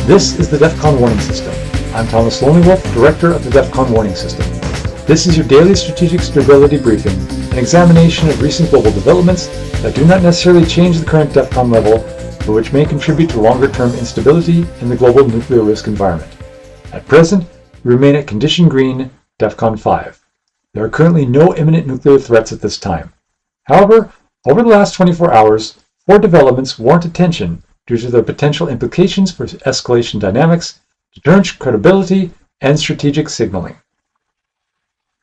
This is the DEFCON Warning System. I'm Thomas Lonelywolf, Director of the DEFCON Warning System. This is your daily strategic stability briefing, an examination of recent global developments that do not necessarily change the current DEFCON level, but which may contribute to longer-term instability in the global nuclear risk environment. At present, we remain at Condition Green, DEFCON 5. There are currently no imminent nuclear threats at this time. However, over the last 24 hours, 4 developments warrant attention due to their potential implications for escalation dynamics, deterrence credibility, and strategic signaling.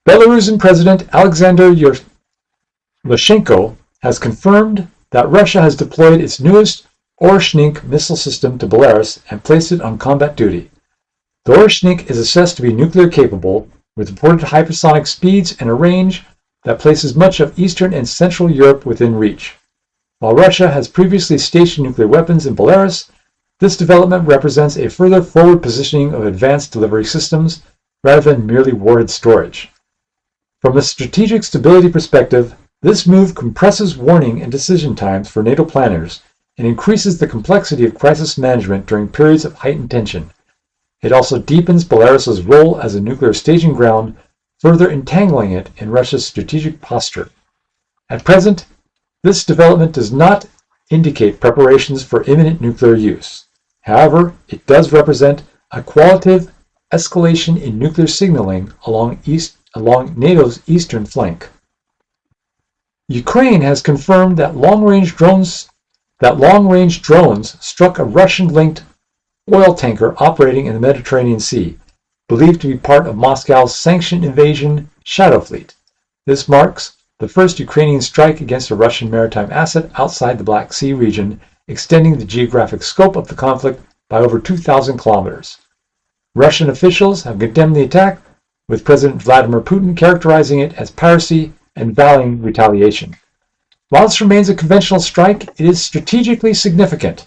Belarusian President Alexander Lukashenko has confirmed that Russia has deployed its newest Oreshnik missile system to Belarus and placed it on combat duty. The Oreshnik is assessed to be nuclear capable, with reported hypersonic speeds and a range that places much of Eastern and Central Europe within reach. While Russia has previously stationed nuclear weapons in Belarus, this development represents a further forward positioning of advanced delivery systems rather than merely warhead storage. From a strategic stability perspective, this move compresses warning and decision times for NATO planners and increases the complexity of crisis management during periods of heightened tension. It also deepens Belarus's role as a nuclear staging ground, further entangling it in Russia's strategic posture. At present, this development does not indicate preparations for imminent nuclear use. However, it does represent a qualitative escalation in nuclear signaling along NATO's eastern flank. Ukraine has confirmed that long-range drones struck a Russian-linked oil tanker operating in the Mediterranean Sea, believed to be part of Moscow's sanctioned invasion Shadow Fleet. This marks the first Ukrainian strike against a Russian maritime asset outside the Black Sea region, extending the geographic scope of the conflict by over 2,000 kilometers. Russian officials have condemned the attack, with President Vladimir Putin characterizing it as piracy and vowing retaliation. While this remains a conventional strike, it is strategically significant,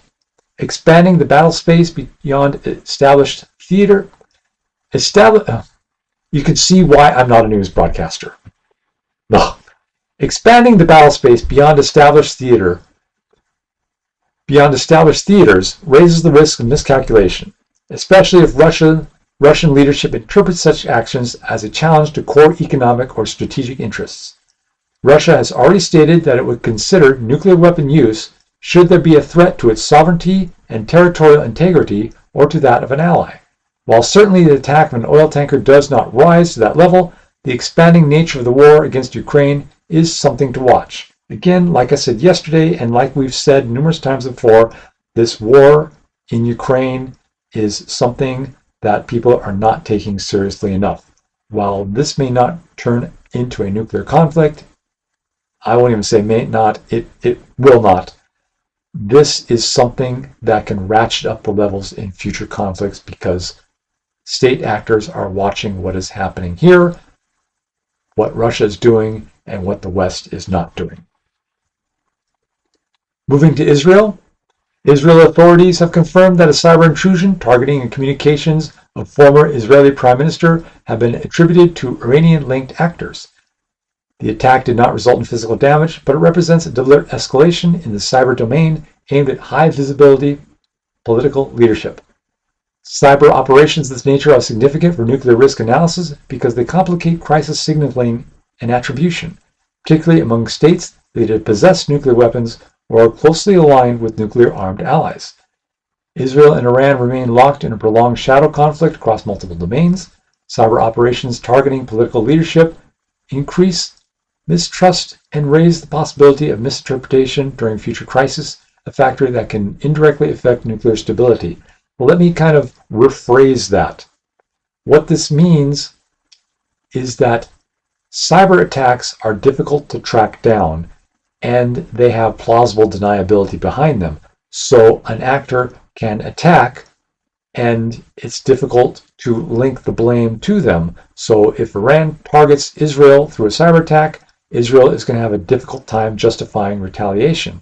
expanding the battle space beyond established theater. You can see why I'm not a news broadcaster. No. Expanding the battle space beyond established theaters raises the risk of miscalculation, especially if Russian leadership interprets such actions as a challenge to core economic or strategic interests. Russia has already stated that it would consider nuclear weapon use should there be a threat to its sovereignty and territorial integrity or to that of an ally. While certainly the attack of an oil tanker does not rise to that level, the expanding nature of the war against Ukraine is something to watch. Again, like I said yesterday, and like we've said numerous times before, this war in Ukraine is something that people are not taking seriously enough. While this may not turn into a nuclear conflict, I won't even say may not, it will not. This is something that can ratchet up the levels in future conflicts because state actors are watching what is happening here, what Russia is doing, and what the West is not doing. Moving to Israel. Israel authorities have confirmed that a cyber intrusion targeting the communications of former Israeli Prime Minister have been attributed to Iranian-linked actors. The attack did not result in physical damage, but it represents a deliberate escalation in the cyber domain aimed at high-visibility political leadership. Cyber operations of this nature are significant for nuclear risk analysis because they complicate crisis signaling and attribution, particularly among states that either possess nuclear weapons or are closely aligned with nuclear-armed allies. Israel and Iran remain locked in a prolonged shadow conflict across multiple domains. Cyber operations targeting political leadership increase mistrust and raise the possibility of misinterpretation during future crisis, a factor that can indirectly affect nuclear stability. Well, let me kind of rephrase that. What this means is that cyber attacks are difficult to track down and they have plausible deniability behind them. So an actor can attack and it's difficult to link the blame to them. So if Iran targets Israel through a cyber attack, Israel is going to have a difficult time justifying retaliation.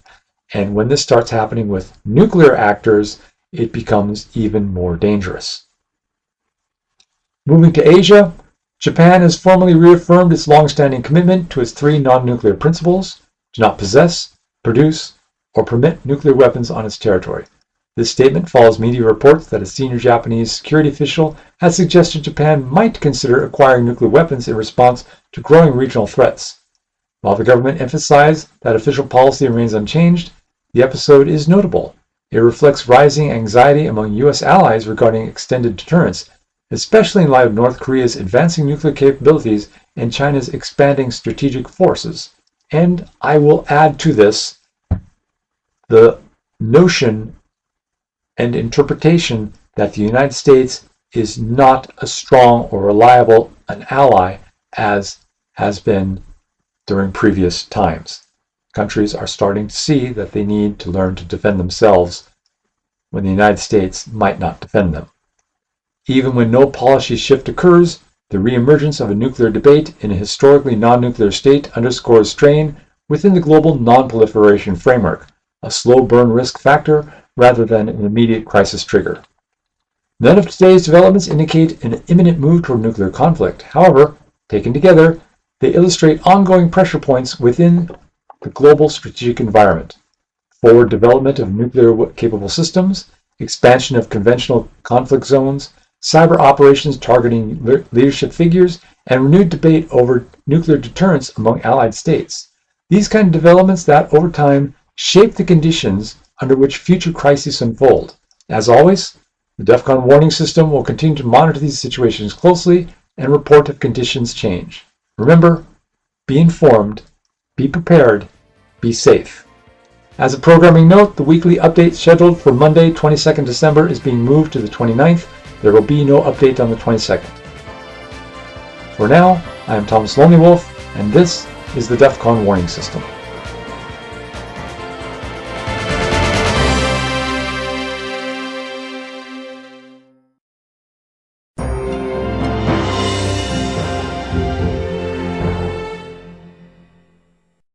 And when this starts happening with nuclear actors, it becomes even more dangerous. Moving to Asia, Japan has formally reaffirmed its long-standing commitment to its 3 non-nuclear principles: do not possess, produce, or permit nuclear weapons on its territory. This statement follows media reports that a senior Japanese security official has suggested Japan might consider acquiring nuclear weapons in response to growing regional threats. While the government emphasized that official policy remains unchanged, the episode is notable. It reflects rising anxiety among U.S. allies regarding extended deterrence, especially in light of North Korea's advancing nuclear capabilities and China's expanding strategic forces. And I will add to this the notion and interpretation that the United States is not as strong or reliable an ally as has been during previous times. Countries are starting to see that they need to learn to defend themselves when the United States might not defend them. Even when no policy shift occurs, the reemergence of a nuclear debate in a historically non-nuclear state underscores strain within the global non-proliferation framework, a slow burn risk factor rather than an immediate crisis trigger. None of today's developments indicate an imminent move toward nuclear conflict. However, taken together, they illustrate ongoing pressure points within the global strategic environment: forward development of nuclear-capable systems, expansion of conventional conflict zones, cyber operations targeting leadership figures, and renewed debate over nuclear deterrence among allied states. These kind of developments that, over time, shape the conditions under which future crises unfold. As always, the DEFCON Warning System will continue to monitor these situations closely and report if conditions change. Remember, be informed, be prepared, be safe. As a programming note, the weekly update scheduled for Monday, 22nd December is being moved to the 29th. There will be no update on the 22nd. For now, I am Thomas Lonely Wolf, and this is the DEFCON Warning System.